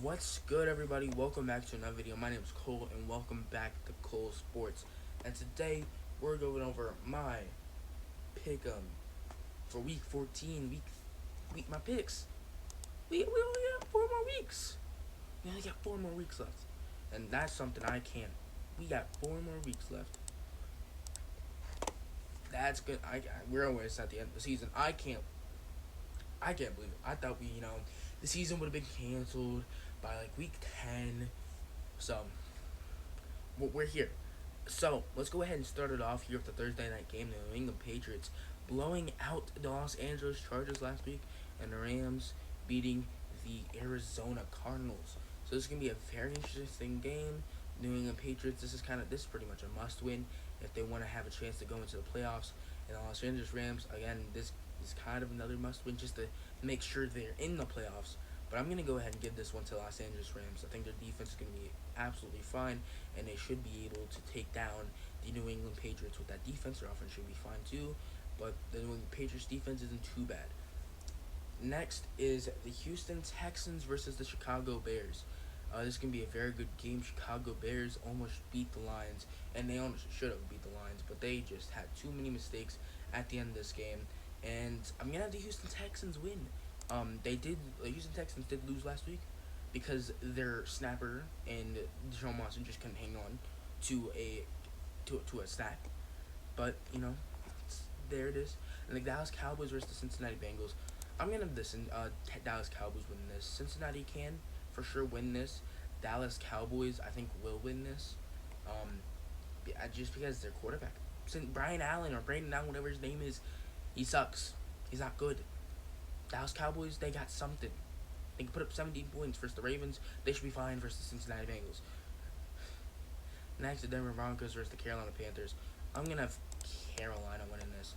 What's good, everybody? Welcome back to another video. My name is Cole, and welcome back to Cole Sports. And today we're going over my pick'em for week 14. Week my picks. We only got 4 more weeks. We only got 4 more weeks left, and that's something I can't. We got 4 more weeks left. That's good. We're always at the end of the season. I can't believe it. I thought the season would have been canceled by like week 10. So we're here. So let's go ahead and start it off here with the Thursday night game. The New England Patriots blowing out the Los Angeles Chargers last week, and the Rams beating the Arizona Cardinals. So this is gonna be a very interesting game. New England Patriots. This is pretty much a must win if they want to have a chance to go into the playoffs. And the Los Angeles Rams, again, this is kind of another must win just to make sure they're in the playoffs. But I'm gonna go ahead and give this one to Los Angeles Rams. I think their defense is gonna be absolutely fine, and they should be able to take down the New England Patriots with that defense. Their offense should be fine too, but the New England Patriots defense isn't too bad. Next is the Houston Texans versus the Chicago Bears. This can be a very good game. Chicago Bears almost beat the Lions, and they almost should have beat the Lions, but they just had too many mistakes at the end of this game. And I'm gonna have the Houston Texans win. The Houston Texans did lose last week because their snapper and Deshaun Watson just couldn't hang on to a sack. But there it is. And the Dallas Cowboys versus the Cincinnati Bengals. I'm gonna have this and Dallas Cowboys win this. Cincinnati can for sure win this. Dallas Cowboys I think will win this. Just because their quarterback, Brian Allen or Brandon Allen, whatever his name is, he sucks. He's not good. Dallas Cowboys, they got something. They can put up 17 points versus the Ravens. They should be fine versus the Cincinnati Bengals. Next, the Denver Broncos versus the Carolina Panthers. I'm going to have Carolina winning this.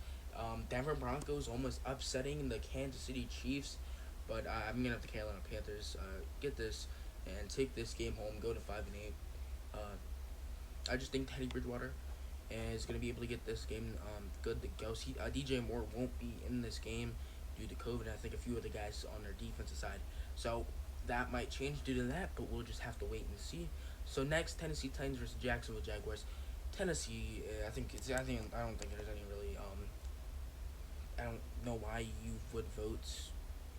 Denver Broncos almost upsetting the Kansas City Chiefs. But I'm going to have the Carolina Panthers get this and take this game home, go to 5-8. I just think Teddy Bridgewater is going to be able to get this game good to go. DJ Moore won't be in this game due to COVID. I think a few of the guys on their defensive side. So that might change due to that, but we'll just have to wait and see. So next, Tennessee Titans versus Jacksonville Jaguars. Tennessee, I don't think there's any really I don't know why you would vote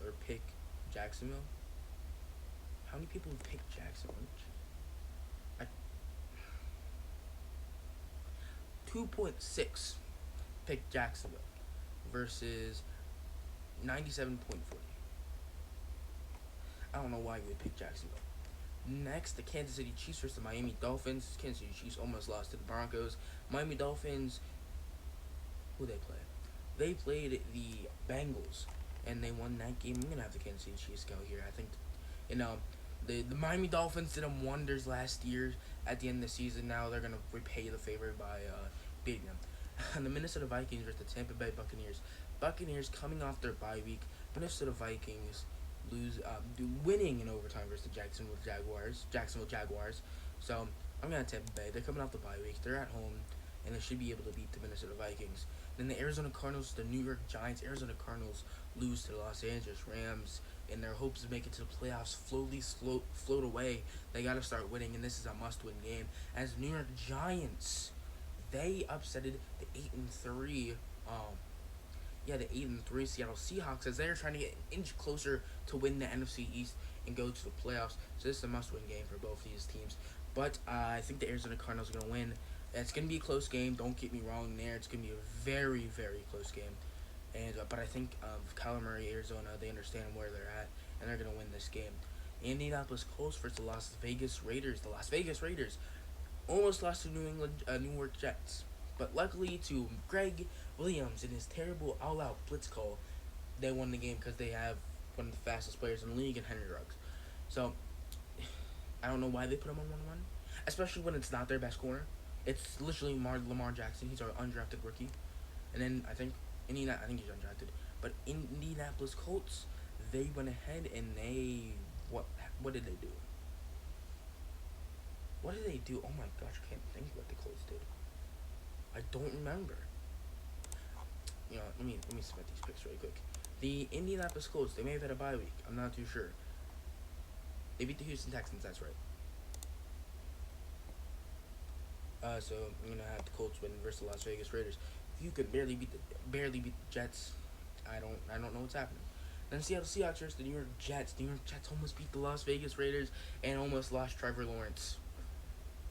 or pick Jacksonville. How many people would pick Jacksonville? 2.6 pick Jacksonville versus 97.40. I don't know why you would pick Jacksonville. Next, the Kansas City Chiefs versus the Miami Dolphins. Kansas City Chiefs almost lost to the Broncos. Miami Dolphins, who they play? They played the Bengals, and they won that game. I'm going to have the Kansas City Chiefs go here. I think, the Miami Dolphins did them wonders last year at the end of the season. Now they're going to repay the favor by beating them. And the Minnesota Vikings versus the Tampa Bay Buccaneers. Buccaneers coming off their bye week. Minnesota Vikings winning in overtime versus the Jacksonville Jaguars. So I'm gonna Tampa Bay. They're coming off the bye week. They're at home, and they should be able to beat the Minnesota Vikings. Then the Arizona Cardinals, the New York Giants. Arizona Cardinals lose to the Los Angeles Rams, and their hopes to make it to the playoffs float away. They got to start winning, and this is a must-win game. As the New York Giants, they upsetted the 8-3 the 8-3 Seattle Seahawks as they're trying to get an inch closer to win the NFC East and go to the playoffs. So this is a must-win game for both these teams. But I think the Arizona Cardinals are going to win. It's going to be a close game. Don't get me wrong there. It's going to be a very, very close game. But I think Kyler Murray, Arizona, they understand where they're at, and they're going to win this game. Indianapolis Colts versus the Las Vegas Raiders. The Las Vegas Raiders almost lost to New York Jets. But luckily to Greg Williams and his terrible all-out blitz call, they won the game because they have one of the fastest players in the league in Henry Ruggs. So I don't know why they put him on 1-1, especially when it's not their best corner. It's literally Lamar Jackson. He's our undrafted rookie, and then I think he's undrafted. But Indianapolis Colts, they went ahead and what did they do? What did they do? Oh my gosh, I can't think what the Colts did. I don't remember. Let me submit these picks really quick. The Indianapolis Colts, they may have had a bye week. I'm not too sure. They beat the Houston Texans. That's right. So I'm gonna have the Colts win versus the Las Vegas Raiders. If you could barely beat the Jets, I don't know what's happening. Then Seattle Seahawks versus the New York Jets. The New York Jets almost beat the Las Vegas Raiders and almost lost Trevor Lawrence.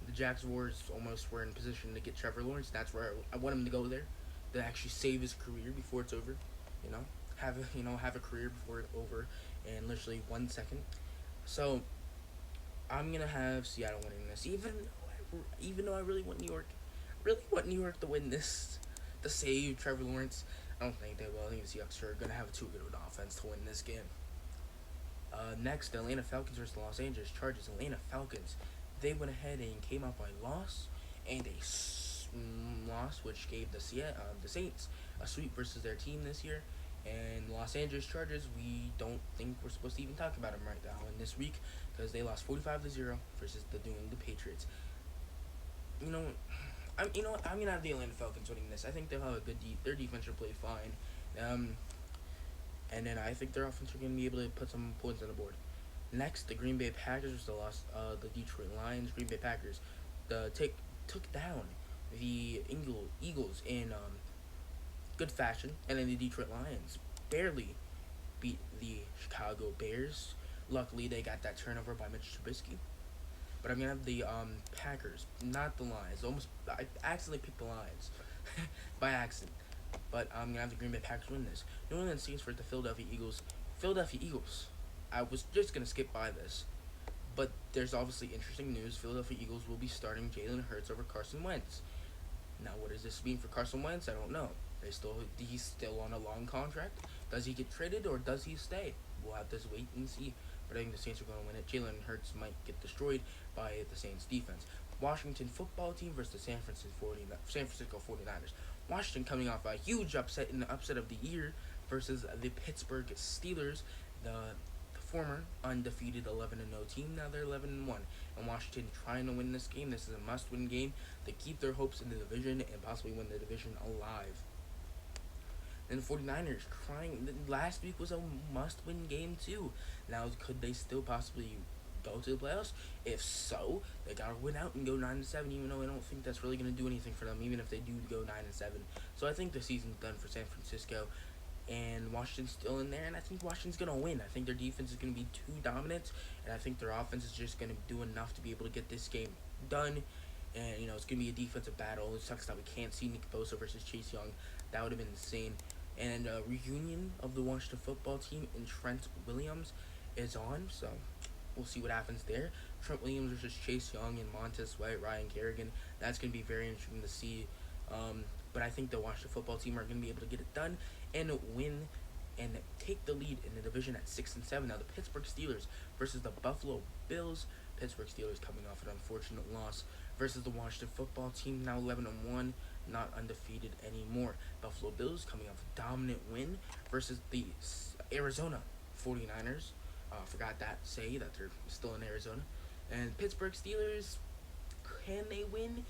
The Jaguars almost were in position to get Trevor Lawrence. That's where I want him to go there, to actually save his career before it's over. You know, have a career before it's over in literally 1 second. So I'm gonna have Seattle winning this, even though I really want New York to win this to save Trevor Lawrence. I don't think they will. I think the Seahawks are gonna have too good of an offense to win this game. Next, the Atlanta Falcons versus the Los Angeles Chargers. Atlanta Falcons, they went ahead and came out by loss, and loss which gave the Saints a sweep versus their team this year. And Los Angeles Chargers, we don't think we're supposed to even talk about them right now in this week because they lost 45-0 versus the New England Patriots. You know, I'm gonna have the Atlanta Falcons winning this. I think they'll have a good their defense will play fine. And then I think their offense are gonna be able to put some points on the board. Next, the Green Bay Packers was the Detroit Lions. Green Bay Packers, took down the Eagles in good fashion, and then the Detroit Lions barely beat the Chicago Bears. Luckily, they got that turnover by Mitch Trubisky. But I'm gonna have the Packers, not the Lions. I accidentally picked the Lions by accident. But I'm gonna have the Green Bay Packers win this. New England Saints for the Philadelphia Eagles. Philadelphia Eagles. I was just gonna skip by this, but there's obviously interesting news. Philadelphia Eagles will be starting Jalen Hurts over Carson Wentz. Now, what does this mean for Carson Wentz? I don't know. He's still on a long contract. Does he get traded or does he stay? We'll have to wait and see. But I think the Saints are going to win it. Jalen Hurts might get destroyed by the Saints defense. Washington football team versus the San Francisco 49ers. Washington coming off a huge upset in the upset of the year versus the Pittsburgh Steelers, the former undefeated 11-0 team. Now they're 11-1, and Washington trying to win this game. This is a must-win game to keep their hopes in the division and possibly win the division alive. And the 49ers last week was a must-win game too. Now, could they still possibly go to the playoffs? If so, they gotta win out and go 9-7. Even though I don't think that's really gonna do anything for them, even if they do go 9-7. So I think the season's done for San Francisco, and Washington's still in there. And I think Washington's gonna win. I think their defense is gonna be too dominant, and I think their offense is just gonna do enough to be able to get this game done. And it's gonna be a defensive battle. It sucks that we can't see Nick Bosa versus Chase Young. That would have been insane. And a reunion of the Washington football team and Trent Williams is on, so we'll see what happens there. Trent Williams versus Chase Young and Montez Sweat, Ryan Kerrigan. That's going to be very interesting to see. But I think the Washington football team are going to be able to get it done and win and take the lead in the division at 6-7. Now the Pittsburgh Steelers versus the Buffalo Bills. Pittsburgh Steelers coming off an unfortunate loss versus the Washington football team, now 11-1. Not undefeated anymore. Buffalo Bills coming off a dominant win versus the Arizona 49ers. Forgot that say that they're still in Arizona. And Pittsburgh Steelers, can they win?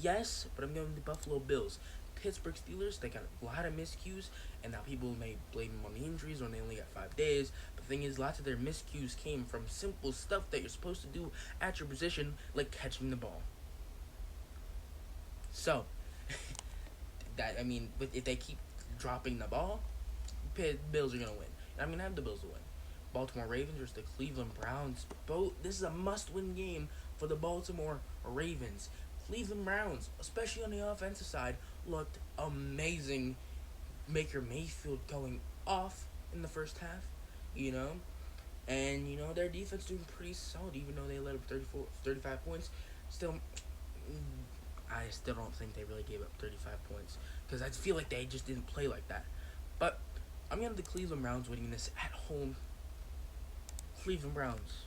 Yes, but I'm going to the Buffalo Bills. Pittsburgh Steelers, they got a lot of miscues, and now people may blame them on the injuries when they only got 5 days. But the thing is, lots of their miscues came from simple stuff that you're supposed to do at your position, like catching the ball. So, if they keep dropping the ball, Bills are going to win. And I'm going to have the Bills to win. Baltimore Ravens versus the Cleveland Browns. This is a must-win game for the Baltimore Ravens. Cleveland Browns, especially on the offensive side, looked amazing. Baker Mayfield going off in the first half, And, their defense doing pretty solid, even though they let up 35 points. I still don't think they really gave up 35 points because I feel like they just didn't play like that. But I'm going to have the Cleveland Browns winning this at home. Cleveland Browns.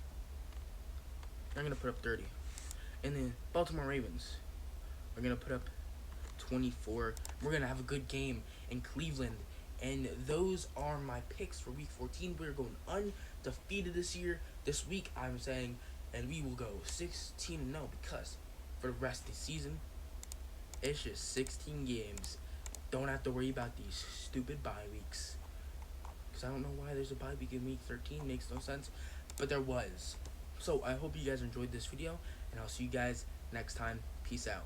I'm going to put up 30. And then Baltimore Ravens are going to put up 24. We're going to have a good game in Cleveland. And those are my picks for Week 14. We're going undefeated this week, I'm saying. And we will go 16-0 because for the rest of the season, it's just 16 games. Don't have to worry about these stupid bye weeks. Because I don't know why there's a bye week in Week 13. Makes no sense. But there was. So I hope you guys enjoyed this video, and I'll see you guys next time. Peace out.